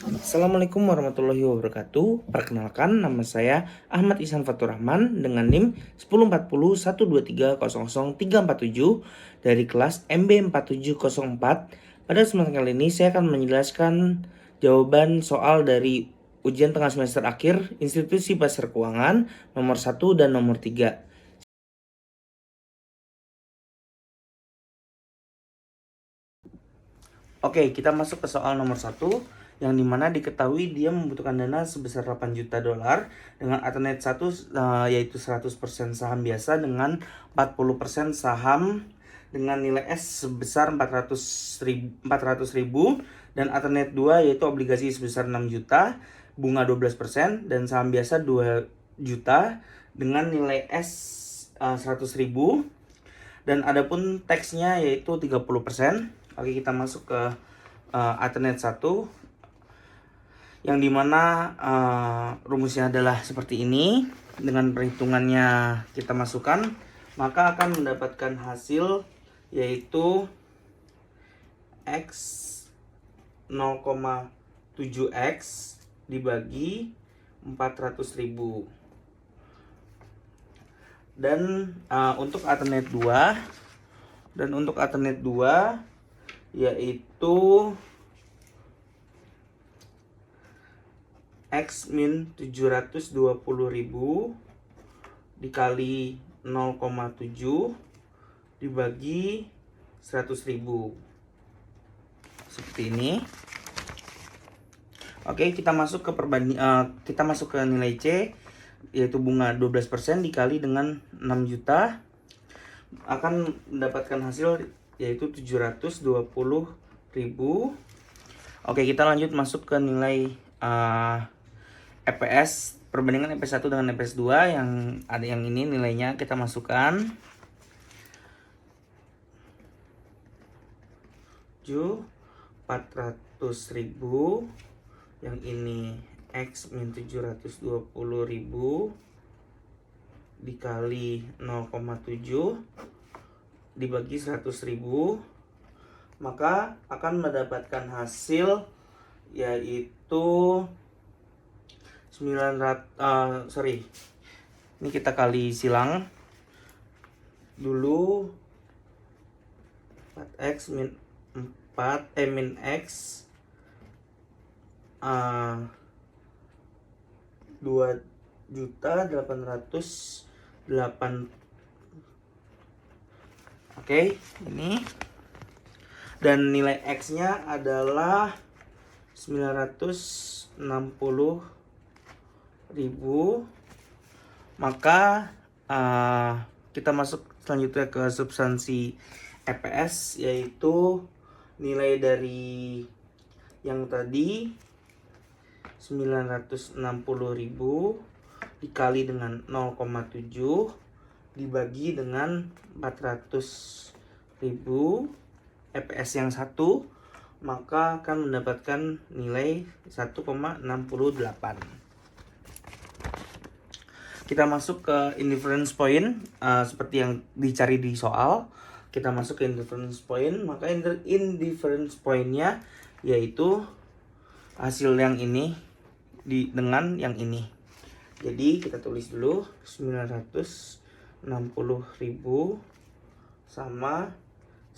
Assalamualaikum warahmatullahi wabarakatuh. Perkenalkan, nama saya Ahmad Ihsan Fatur Rahman dengan NIM 104012300347 dari kelas MB4704. Pada kesempatan kali ini saya akan menjelaskan jawaban soal dari ujian tengah semester akhir Institusi Pasar Keuangan nomor 1 dan nomor 3. Oke, kita masuk ke soal nomor 1, yang dimana diketahui dia membutuhkan dana sebesar 8 juta dolar dengan alternate 1 yaitu 100% saham biasa dengan 40% saham dengan nilai S sebesar 400 ribu dan alternate 2 yaitu obligasi sebesar 6 juta, bunga 12% dan saham biasa 2 juta dengan nilai S 100 ribu dan adapun teksnya yaitu 30%. Oke, kita masuk ke alternate 1 yang dimana rumusnya adalah seperti ini. Dengan perhitungannya kita masukkan, maka akan mendapatkan hasil yaitu X 0,7X dibagi 400.000. Dan untuk alternate 2 yaitu X min 720.000 dikali 0,7 dibagi 100.000. Seperti ini. Oke, kita masuk ke nilai C yaitu bunga 12% dikali dengan 6 juta akan mendapatkan hasil yaitu 720.000. Oke, kita lanjut masuk ke nilai EPS, perbandingan EPS 1 dengan EPS 2 yang ada yang ini nilainya kita masukkan 400.000, yang ini X min 720.000 dikali 0,7 dibagi 100.000, maka akan mendapatkan hasil yaitu ini kita kali silang dulu 4x min 4 min x 2.808. Oke, ini dan nilai X nya adalah 960.000. Maka kita masuk selanjutnya ke substansi EPS, yaitu nilai dari yang tadi 960.000 dikali dengan 0,7 dibagi dengan 400.000 EPS yang 1, maka akan mendapatkan nilai 1,68. Kita masuk ke indifference point seperti yang dicari di soal. Kita masuk ke indifference point, maka indifference point-nya yaitu hasil yang ini dengan yang ini. Jadi kita tulis dulu 960.000 sama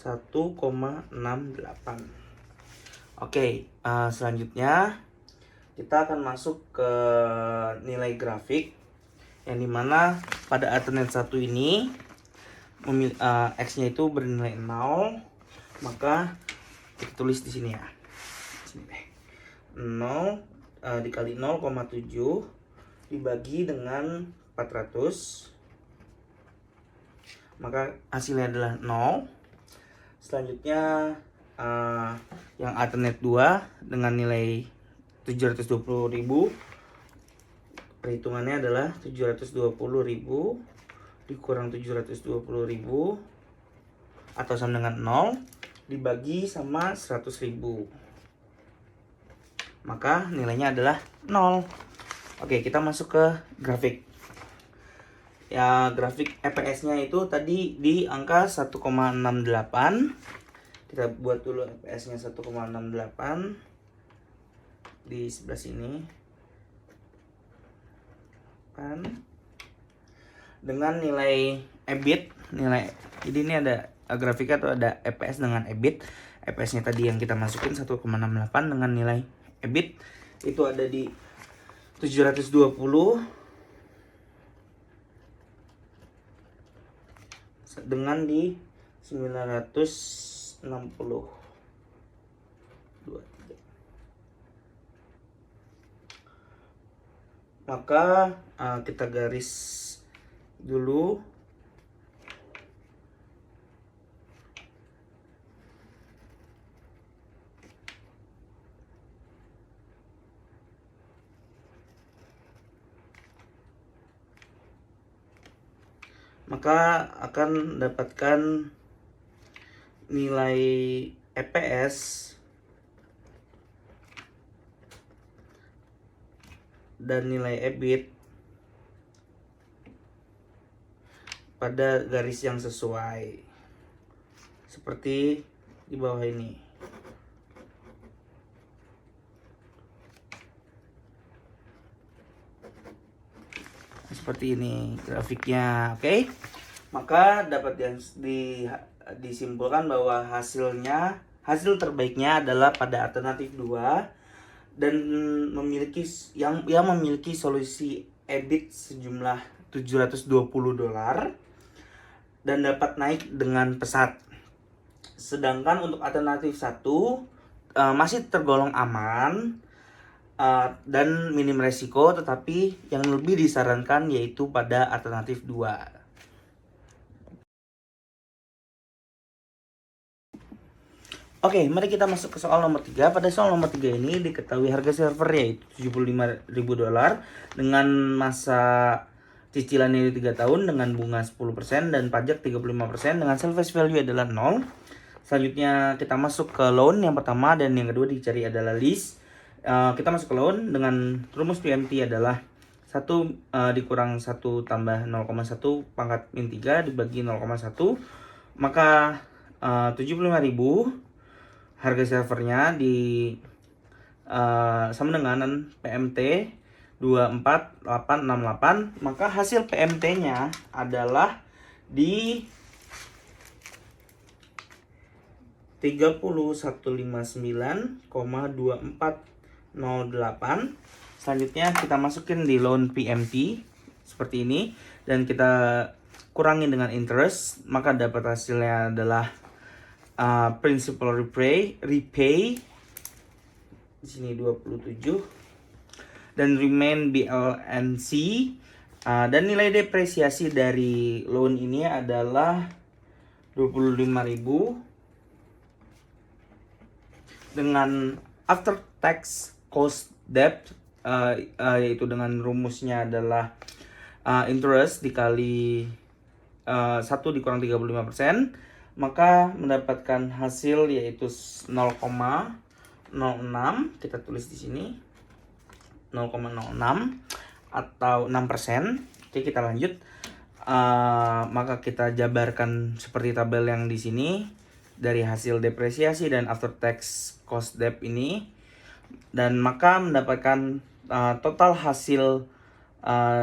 1,68. Oke, selanjutnya kita akan masuk ke nilai grafik, yang dimana pada alternate 1 ini X-nya itu bernilai 0, maka kita tulis di sini ya. 0 dikali 0,7 dibagi dengan 400, maka hasilnya adalah 0. Selanjutnya yang alternate 2 dengan nilai 720.000, perhitungannya adalah 720.000 dikurang 720.000 atau sama dengan 0 dibagi sama 100.000, maka nilainya adalah 0. Oke, kita masuk ke grafik. Ya, grafik EPS-nya itu tadi di angka 1,68. Kita buat dulu EPS-nya 1,68. di sebelah sini kan dengan nilai EBIT, jadi ini ada grafiknya tuh, ada EPS dengan EBIT. EPS-nya tadi yang kita masukin 1,68 dengan nilai EBIT itu ada di 720 dengan di 960. Maka kita garis dulu. Maka akan mendapatkan nilai EPS dan nilai EBIT pada garis yang sesuai seperti di bawah ini. Seperti ini grafiknya, oke? Maka dapat disimpulkan bahwa hasil terbaiknya adalah pada alternatif 2 dan memiliki solusi EBIT sejumlah $720 dan dapat naik dengan pesat. Sedangkan untuk alternatif 1 masih tergolong aman dan minim resiko, tetapi yang lebih disarankan yaitu pada alternatif 2. Oke, mari kita masuk ke soal nomor 3. Pada soal nomor 3 ini diketahui harga server yaitu $75.000 dengan masa cicilannya 3 tahun dengan bunga 10% dan pajak 35% dengan service value adalah 0. Selanjutnya kita masuk ke loan yang pertama dan yang kedua dicari adalah lease. Kita masuk ke loan dengan rumus PMT adalah 1 dikurang 1 tambah 0,1 pangkat min 3 dibagi 0,1. Maka 75.000 harga servernya sama dengan PMT 24868. Maka hasil PMT-nya adalah di 3159,2408. Selanjutnya kita masukin di loan PMT seperti ini dan kita kurangin dengan interest, maka dapat hasilnya adalah principal repay di sini 27 dan remain BLNC dan nilai depresiasi dari loan ini adalah 25.000 dengan after tax cost debt yaitu dengan rumusnya adalah interest dikali 1 dikurang 35%, maka mendapatkan hasil yaitu 0,06. Kita tulis di sini 0,06 atau 6%. Oke, kita lanjut. Maka kita jabarkan seperti tabel yang di sini dari hasil depresiasi dan after tax cost debt ini, dan maka mendapatkan total hasil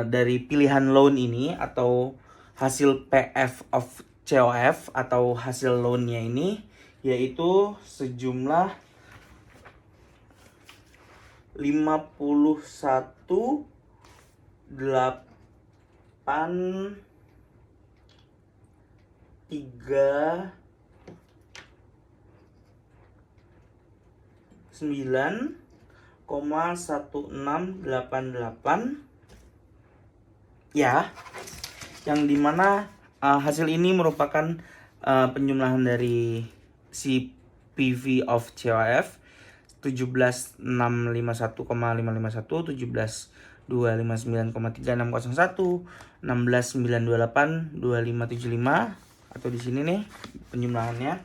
dari pilihan loan ini atau hasil PF of COF atau hasil loannya ini yaitu sejumlah 51.9,1688 ya, yang dimana hasil ini merupakan penjumlahan dari si PV of COF 17.651,551, 17.259,3601, 16.928,2575 atau di sini nih penjumlahannya.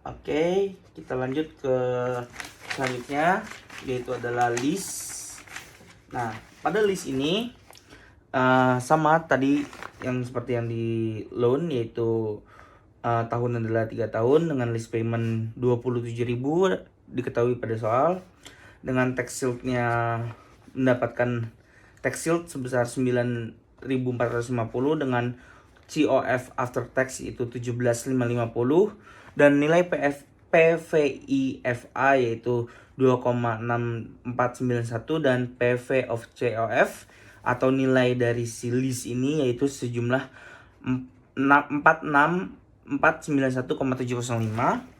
Oke, kita lanjut ke selanjutnya yaitu adalah lease. Nah, pada lease ini sama tadi yang seperti yang di loan yaitu tahun adalah 3 tahun dengan lease payment 27.000 diketahui pada soal. Dengan tax shield-nya mendapatkan tax shield sebesar 9.450 dengan COF after tax itu 17.550 dan nilai PVIFA yaitu 2,6491 dan PV of COF atau nilai dari si lease ini yaitu sejumlah 49491,705.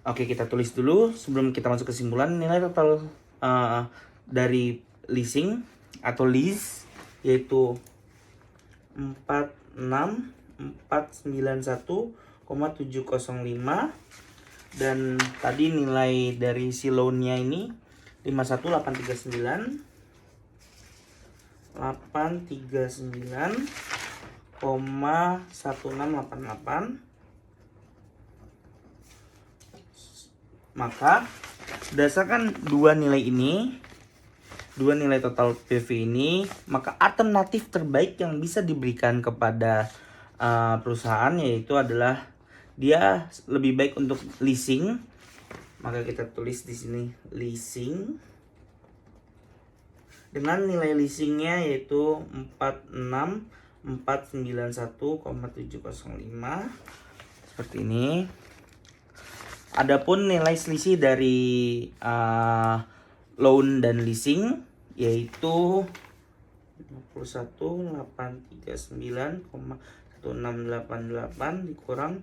Oke, kita tulis dulu sebelum kita masuk kesimpulan. Nilai total dari leasing atau lease yaitu 49491,705 dan tadi nilai dari si loan-nya ini 51839,1688. Maka berdasarkan dua nilai total PV ini, maka alternatif terbaik yang bisa diberikan kepada perusahaan yaitu adalah dia lebih baik untuk leasing. Maka kita tulis di sini leasing dengan nilai leasingnya yaitu 46491,705 seperti ini. Adapun nilai selisih dari loan dan leasing yaitu 51.839,1688 dikurang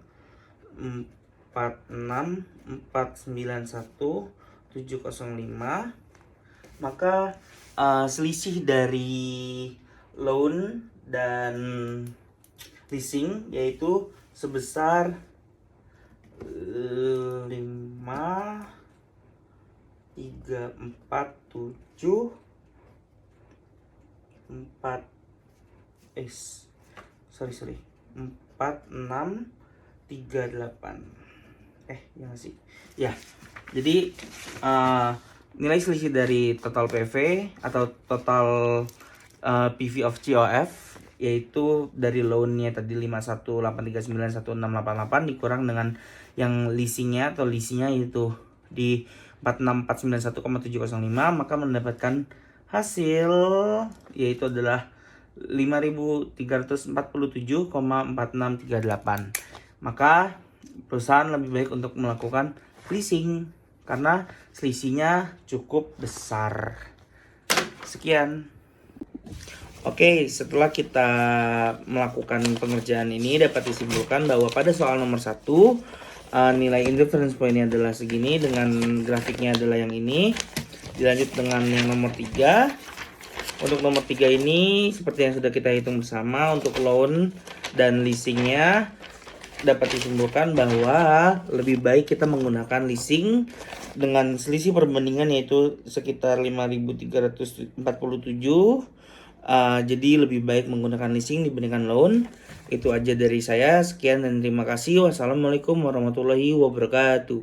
46491,705. Maka selisih dari loan dan leasing yaitu sebesar 4638. Jadi nilai selisih dari total PV atau total PV of COF yaitu dari loan-nya tadi 518391688 dikurang dengan yang leasingnya atau leasingnya yaitu di 46491,705, maka mendapatkan hasil yaitu adalah 5.347,4638. Maka perusahaan lebih baik untuk melakukan leasing karena selisihnya cukup besar. Sekian. Oke, setelah kita melakukan pengerjaan ini dapat disimpulkan bahwa pada soal nomor 1 nilai indifference point-nya adalah segini dengan grafiknya adalah yang ini. Dilanjut dengan yang nomor 3. Untuk nomor 3 ini seperti yang sudah kita hitung bersama, untuk loan dan leasingnya dapat disimpulkan bahwa lebih baik kita menggunakan leasing dengan selisih perbandingan yaitu sekitar 5.347. Jadi lebih baik menggunakan leasing dibandingkan loan. Itu aja dari saya. Sekian dan terima kasih. Wassalamualaikum warahmatullahi wabarakatuh.